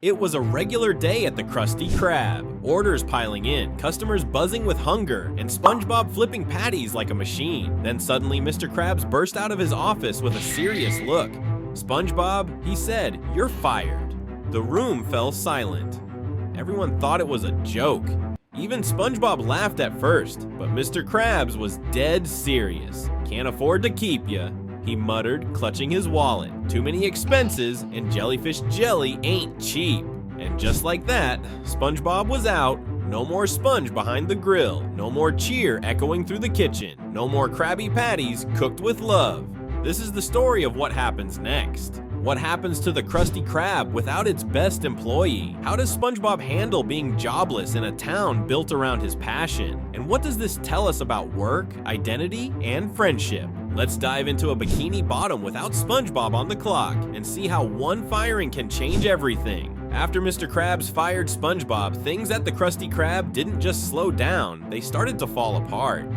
It was a regular day at the Krusty Krab. Orders piling in, customers buzzing with hunger, and SpongeBob flipping patties like a machine. Then suddenly Mr. Krabs burst out of his office with a serious look. "SpongeBob," he said, "you're fired." The room fell silent. Everyone thought it was a joke. Even SpongeBob laughed at first, but Mr. Krabs was dead serious. "Can't afford to keep ya," he muttered, clutching his wallet. "Too many expenses, and jellyfish jelly ain't cheap." And just like that, SpongeBob was out. No more sponge behind the grill. No more cheer echoing through the kitchen. No more Krabby Patties cooked with love. This is the story of what happens next. What happens to the Krusty Krab without its best employee? How does SpongeBob handle being jobless in a town built around his passion? And what does this tell us about work, identity, and friendship? Let's dive into a Bikini Bottom without SpongeBob on the clock and see how one firing can change everything. After Mr. Krabs fired SpongeBob, things at the Krusty Krab didn't just slow down, they started to fall apart.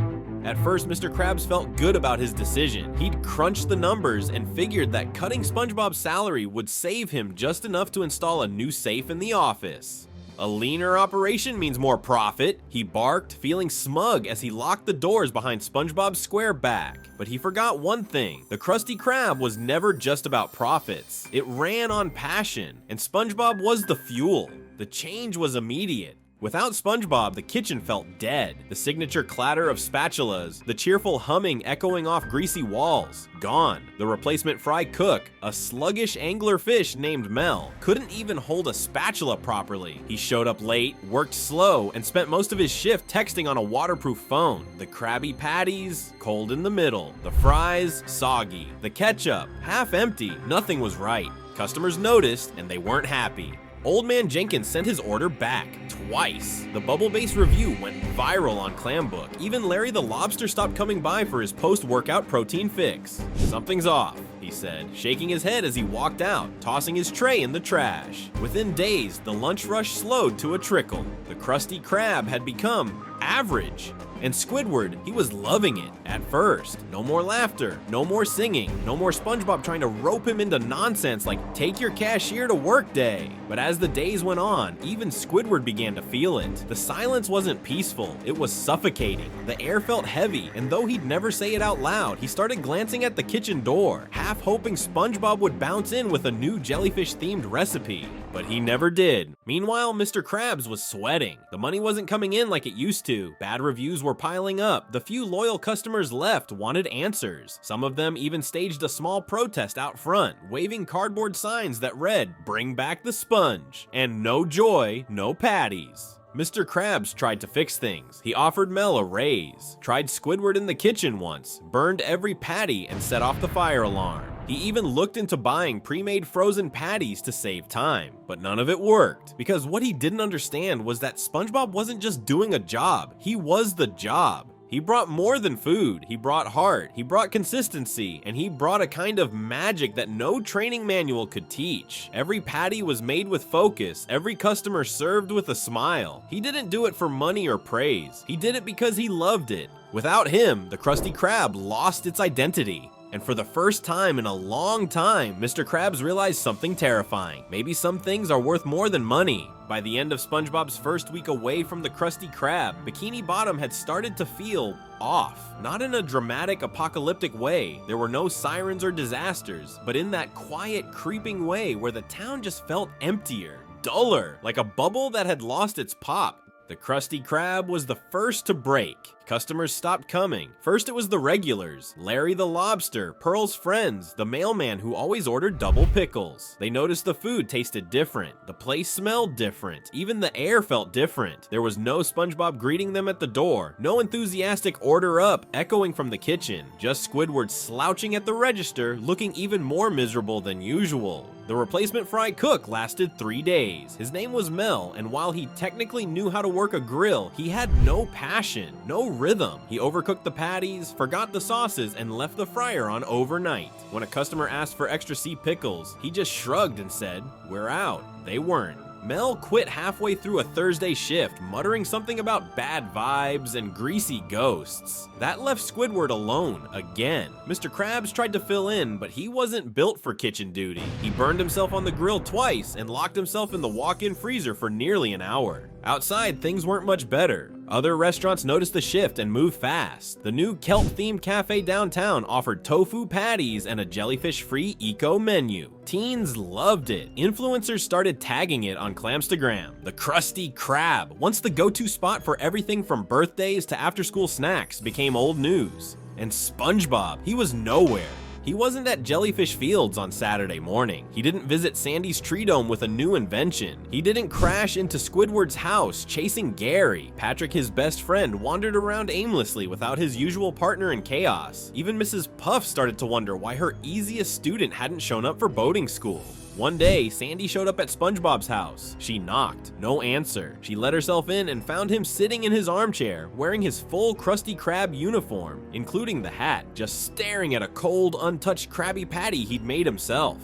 At first, Mr. Krabs felt good about his decision. He'd crunched the numbers and figured that cutting SpongeBob's salary would save him just enough to install a new safe in the office. A leaner operation means more profit, he barked, feeling smug as he locked the doors behind SpongeBob's square back. But he forgot one thing. The Krusty Krab was never just about profits. It ran on passion, and SpongeBob was the fuel. The change was immediate. Without SpongeBob, the kitchen felt dead. The signature clatter of spatulas, the cheerful humming echoing off greasy walls, gone. The replacement fry cook, a sluggish angler fish named Mel, couldn't even hold a spatula properly. He showed up late, worked slow, and spent most of his shift texting on a waterproof phone. The Krabby Patties, cold in the middle. The fries, soggy. The ketchup, half empty. Nothing was right. Customers noticed, and they weren't happy. Old Man Jenkins sent his order back twice. The bubble-based review went viral on Clambook. Even Larry the Lobster stopped coming by for his post-workout protein fix. "Something's off," he said, shaking his head as he walked out, tossing his tray in the trash. Within days, the lunch rush slowed to a trickle. The Krusty Krab had become average. And Squidward, he was loving it at first. No more laughter, no more singing, no more SpongeBob trying to rope him into nonsense like "take your cashier to work day." But as the days went on, even Squidward began to feel it. The silence wasn't peaceful, it was suffocating. The air felt heavy, and though he'd never say it out loud, he started glancing at the kitchen door, half hoping SpongeBob would bounce in with a new jellyfish-themed recipe. But he never did. Meanwhile, Mr. Krabs was sweating. The money wasn't coming in like it used to. Bad reviews were piling up. The few loyal customers left wanted answers. Some of them even staged a small protest out front, waving cardboard signs that read, "Bring back the sponge," and "No joy, no patties." Mr. Krabs tried to fix things. He offered Mel a raise, tried Squidward in the kitchen once, burned every patty and set off the fire alarm. He even looked into buying pre-made frozen patties to save time, but none of it worked, because what he didn't understand was that SpongeBob wasn't just doing a job, he was the job. He brought more than food, he brought heart, he brought consistency, and he brought a kind of magic that no training manual could teach. Every patty was made with focus, every customer served with a smile. He didn't do it for money or praise, he did it because he loved it. Without him, the Krusty Krab lost its identity. And for the first time in a long time, Mr. Krabs realized something terrifying. Maybe some things are worth more than money. By the end of SpongeBob's first week away from the Krusty Krab, Bikini Bottom had started to feel off. Not in a dramatic, apocalyptic way. There were no sirens or disasters, but in that quiet, creeping way where the town just felt emptier, duller, like a bubble that had lost its pop. The Krusty Krab was the first to break. Customers stopped coming. First it was the regulars, Larry the Lobster, Pearl's friends, the mailman who always ordered double pickles. They noticed the food tasted different, the place smelled different, even the air felt different. There was no SpongeBob greeting them at the door, no enthusiastic order up echoing from the kitchen, just Squidward slouching at the register looking even more miserable than usual. The replacement fry cook lasted 3 days. His name was Mel, and while he technically knew how to work a grill, he had no passion, no rhythm. He overcooked the patties, forgot the sauces, and left the fryer on overnight. When a customer asked for extra sea pickles, he just shrugged and said, "We're out." They weren't. Mel quit halfway through a Thursday shift, muttering something about bad vibes and greasy ghosts. That left Squidward alone again. Mr. Krabs tried to fill in, but he wasn't built for kitchen duty. He burned himself on the grill twice and locked himself in the walk-in freezer for nearly an hour. Outside, things weren't much better. Other restaurants noticed the shift and moved fast. The new kelp-themed cafe downtown offered tofu patties and a jellyfish-free eco menu. Teens loved it. Influencers started tagging it on Clamstagram. The Krusty Krab, once the go-to spot for everything from birthdays to after-school snacks, became old news. And SpongeBob, he was nowhere. He wasn't at Jellyfish Fields on Saturday morning. He didn't visit Sandy's tree dome with a new invention. He didn't crash into Squidward's house chasing Gary. Patrick, his best friend, wandered around aimlessly without his usual partner in chaos. Even Mrs. Puff started to wonder why her easiest student hadn't shown up for boating school. One day, Sandy showed up at SpongeBob's house. She knocked, no answer. She let herself in and found him sitting in his armchair, wearing his full Krusty Krab uniform, including the hat, just staring at a cold, untouched Krabby Patty he'd made himself.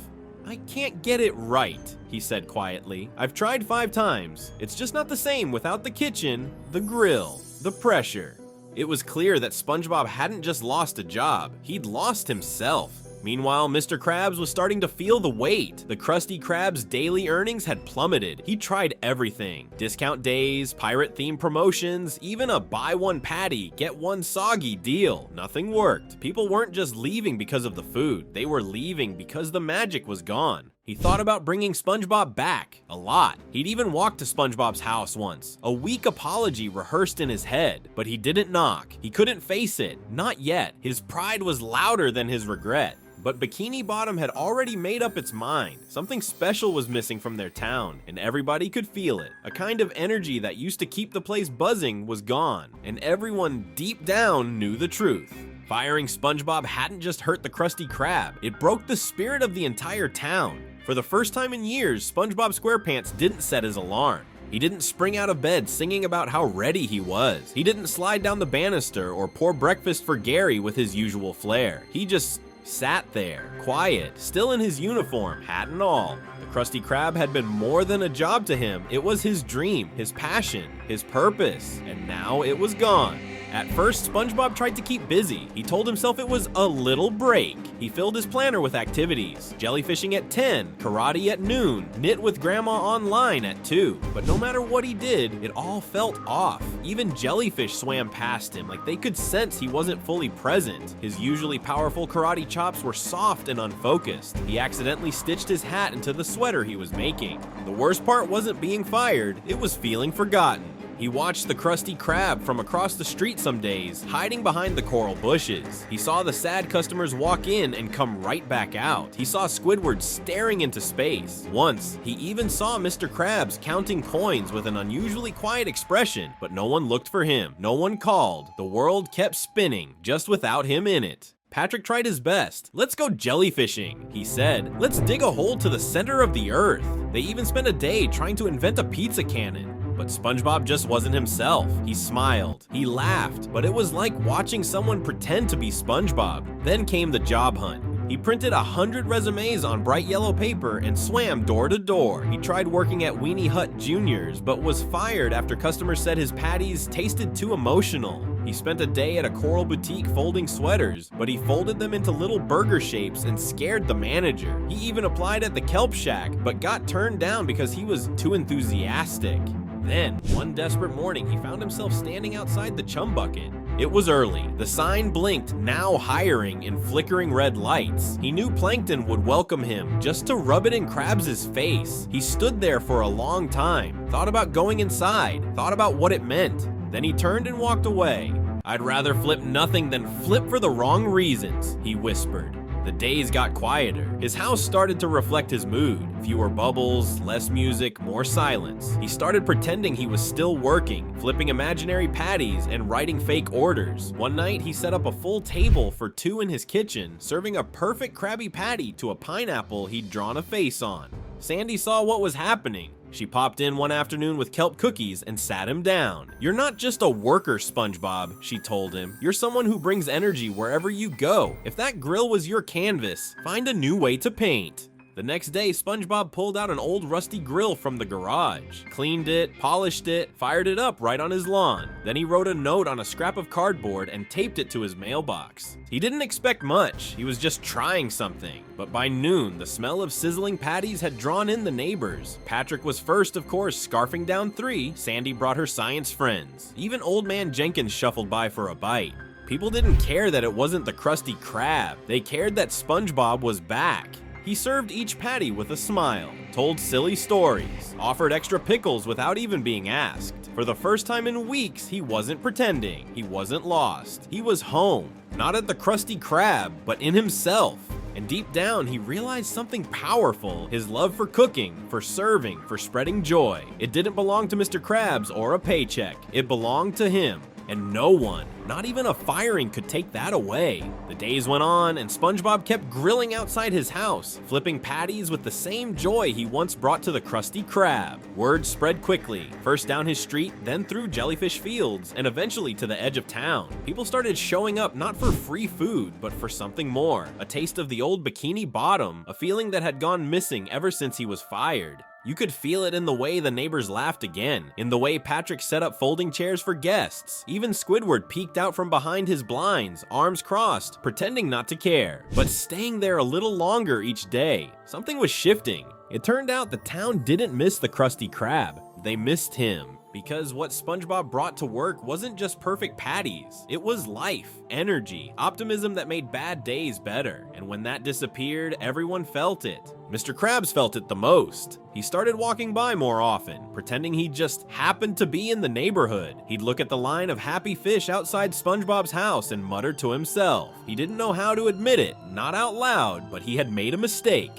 "I can't get it right," he said quietly. "I've tried 5 times. It's just not the same without the kitchen, the grill, the pressure." It was clear that SpongeBob hadn't just lost a job, he'd lost himself. Meanwhile, Mr. Krabs was starting to feel the weight. The Krusty Krab's daily earnings had plummeted. He tried everything. Discount days, pirate-themed promotions, even a buy one patty, get one soggy deal. Nothing worked. People weren't just leaving because of the food. They were leaving because the magic was gone. He thought about bringing SpongeBob back, a lot. He'd even walked to SpongeBob's house once, a weak apology rehearsed in his head, but he didn't knock. He couldn't face it, not yet. His pride was louder than his regret. But Bikini Bottom had already made up its mind. Something special was missing from their town, and everybody could feel it. A kind of energy that used to keep the place buzzing was gone, and everyone deep down knew the truth. Firing SpongeBob hadn't just hurt the Krusty Krab, it broke the spirit of the entire town. For the first time in years, SpongeBob SquarePants didn't set his alarm. He didn't spring out of bed singing about how ready he was. He didn't slide down the banister or pour breakfast for Gary with his usual flair. He just sat there, quiet, still in his uniform, hat and all. The Krusty Krab had been more than a job to him. It was his dream, his passion, his purpose, and now it was gone. At first, SpongeBob tried to keep busy. He told himself it was a little break. He filled his planner with activities. Jellyfishing at 10, karate at noon, knit with Grandma online at 2. But no matter what he did, it all felt off. Even jellyfish swam past him like they could sense he wasn't fully present. His usually powerful karate chops were soft and unfocused. He accidentally stitched his hat into the sweater he was making. The worst part wasn't being fired, it was feeling forgotten. He watched the Krusty Krab from across the street some days, hiding behind the coral bushes. He saw the sad customers walk in and come right back out. He saw Squidward staring into space. Once, he even saw Mr. Krabs counting coins with an unusually quiet expression, but no one looked for him. No one called. The world kept spinning, just without him in it. Patrick tried his best. "Let's go jellyfishing," he said. "Let's dig a hole to the center of the earth." They even spent a day trying to invent a pizza cannon. But SpongeBob just wasn't himself. He smiled, he laughed, but it was like watching someone pretend to be SpongeBob. Then came the job hunt. He printed 100 resumes on bright yellow paper and swam door to door. He tried working at Weenie Hut Junior's, but was fired after customers said his patties tasted too emotional. He spent a day at a coral boutique folding sweaters, but he folded them into little burger shapes and scared the manager. He even applied at the Kelp Shack, but got turned down because he was too enthusiastic. Then, one desperate morning, he found himself standing outside the Chum Bucket. It was early. The sign blinked, "Now hiring," in flickering red lights. He knew Plankton would welcome him, just to rub it in Krabs' face. He stood there for a long time, thought about going inside, thought about what it meant. Then he turned and walked away. "I'd rather flip nothing than flip for the wrong reasons," he whispered. The days got quieter. His house started to reflect his mood. Fewer bubbles, less music, more silence. He started pretending he was still working, flipping imaginary patties and writing fake orders. One night, he set up a full table for 2 in his kitchen, serving a perfect Krabby Patty to a pineapple he'd drawn a face on. Sandy saw what was happening. She popped in one afternoon with kelp cookies and sat him down. "You're not just a worker, SpongeBob," she told him. "You're someone who brings energy wherever you go. If that grill was your canvas, find a new way to paint." The next day, SpongeBob pulled out an old rusty grill from the garage, cleaned it, polished it, fired it up right on his lawn. Then he wrote a note on a scrap of cardboard and taped it to his mailbox. He didn't expect much, he was just trying something. But by noon, the smell of sizzling patties had drawn in the neighbors. Patrick was first, of course, scarfing down 3. Sandy brought her science friends. Even Old Man Jenkins shuffled by for a bite. People didn't care that it wasn't the Krusty Krab. They cared that SpongeBob was back. He served each patty with a smile, told silly stories, offered extra pickles without even being asked. For the first time in weeks, he wasn't pretending. He wasn't lost. He was home. Not at the Krusty Krab, but in himself. And deep down, he realized something powerful: his love for cooking, for serving, for spreading joy. It didn't belong to Mr. Krabs or a paycheck. It belonged to him. And no one, not even a firing, could take that away. The days went on, and SpongeBob kept grilling outside his house, flipping patties with the same joy he once brought to the Krusty Krab. Word spread quickly, first down his street, then through Jellyfish Fields, and eventually to the edge of town. People started showing up not for free food, but for something more. A taste of the old Bikini Bottom, a feeling that had gone missing ever since he was fired. You could feel it in the way the neighbors laughed again, in the way Patrick set up folding chairs for guests. Even Squidward peeked out from behind his blinds, arms crossed, pretending not to care, but staying there a little longer each day. Something was shifting. It turned out the town didn't miss the Krusty Krab. They missed him. Because what SpongeBob brought to work wasn't just perfect patties. It was life, energy, optimism that made bad days better. And when that disappeared, everyone felt it. Mr. Krabs felt it the most. He started walking by more often, pretending he just happened to be in the neighborhood. He'd look at the line of happy fish outside SpongeBob's house and mutter to himself. He didn't know how to admit it, not out loud, but he had made a mistake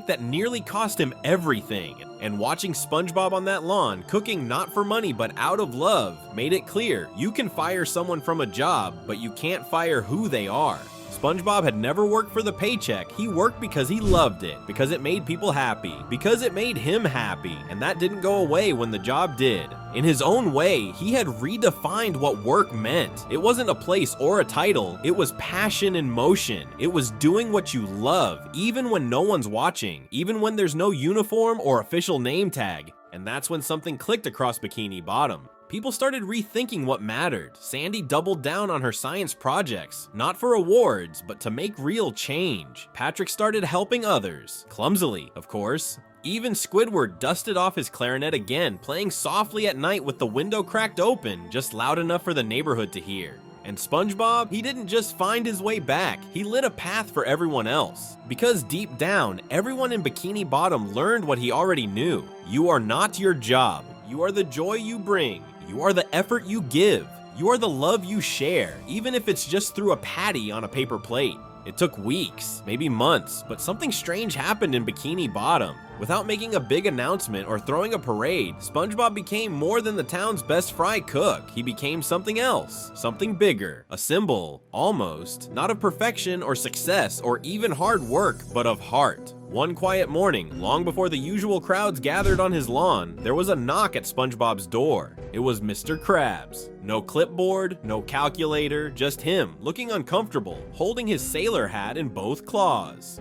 that nearly cost him everything. And watching SpongeBob on that lawn, cooking not for money but out of love, made it clear you can fire someone from a job, but you can't fire who they are. SpongeBob had never worked for the paycheck. He worked because he loved it, because it made people happy, because it made him happy, and that didn't go away when the job did. In his own way, he had redefined what work meant. It wasn't a place or a title, it was passion in motion. It was doing what you love, even when no one's watching, even when there's no uniform or official name tag. And that's when something clicked across Bikini Bottom. People started rethinking what mattered. Sandy doubled down on her science projects, not for awards, but to make real change. Patrick started helping others, clumsily, of course. Even Squidward dusted off his clarinet again, playing softly at night with the window cracked open, just loud enough for the neighborhood to hear. And SpongeBob, he didn't just find his way back, he lit a path for everyone else. Because deep down, everyone in Bikini Bottom learned what he already knew. You are not your job. You are the joy you bring. You are the effort you give. You are the love you share, even if it's just through a patty on a paper plate. It took weeks, maybe months, but something strange happened in Bikini Bottom. Without making a big announcement or throwing a parade, SpongeBob became more than the town's best fry cook. He became something else, something bigger, a symbol, almost, not of perfection or success or even hard work, but of heart. One quiet morning, long before the usual crowds gathered on his lawn, there was a knock at SpongeBob's door. It was Mr. Krabs. No clipboard, no calculator, just him, looking uncomfortable, holding his sailor hat in both claws.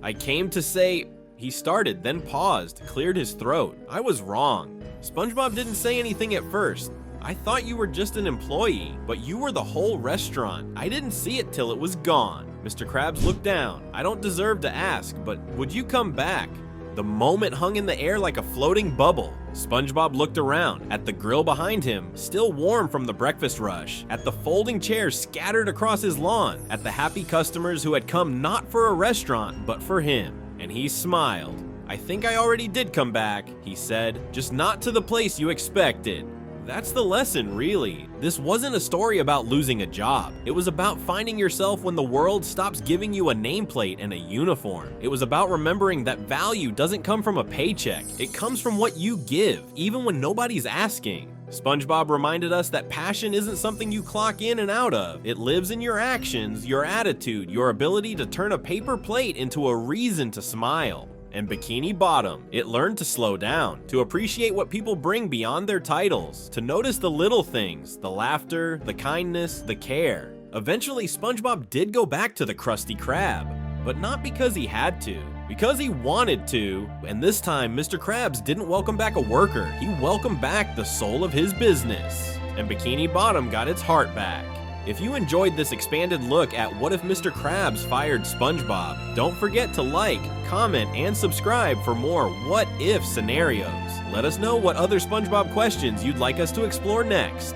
I came to say... He started, then paused, cleared his throat. I was wrong. SpongeBob didn't say anything at first. I thought you were just an employee, but you were the whole restaurant. I didn't see it till it was gone. Mr. Krabs looked down. I don't deserve to ask, but would you come back? The moment hung in the air like a floating bubble. SpongeBob looked around, at the grill behind him, still warm from the breakfast rush, at the folding chairs scattered across his lawn, at the happy customers who had come not for a restaurant, but for him. And he smiled. I think I already did come back, he said, just not to the place you expected. That's the lesson, really. This wasn't a story about losing a job. It was about finding yourself when the world stops giving you a nameplate and a uniform. It was about remembering that value doesn't come from a paycheck. It comes from what you give, even when nobody's asking. SpongeBob reminded us that passion isn't something you clock in and out of. It lives in your actions, your attitude, your ability to turn a paper plate into a reason to smile. And Bikini Bottom, it learned to slow down, to appreciate what people bring beyond their titles, to notice the little things, the laughter, the kindness, the care. Eventually, SpongeBob did go back to the Krusty Krab. but not because he had to, because he wanted to. And this time, Mr. Krabs didn't welcome back a worker, he welcomed back the soul of his business. And Bikini Bottom got its heart back. If you enjoyed this expanded look at what if Mr. Krabs fired SpongeBob, don't forget to like, comment, and subscribe for more what if scenarios. Let us know what other SpongeBob questions you'd like us to explore next.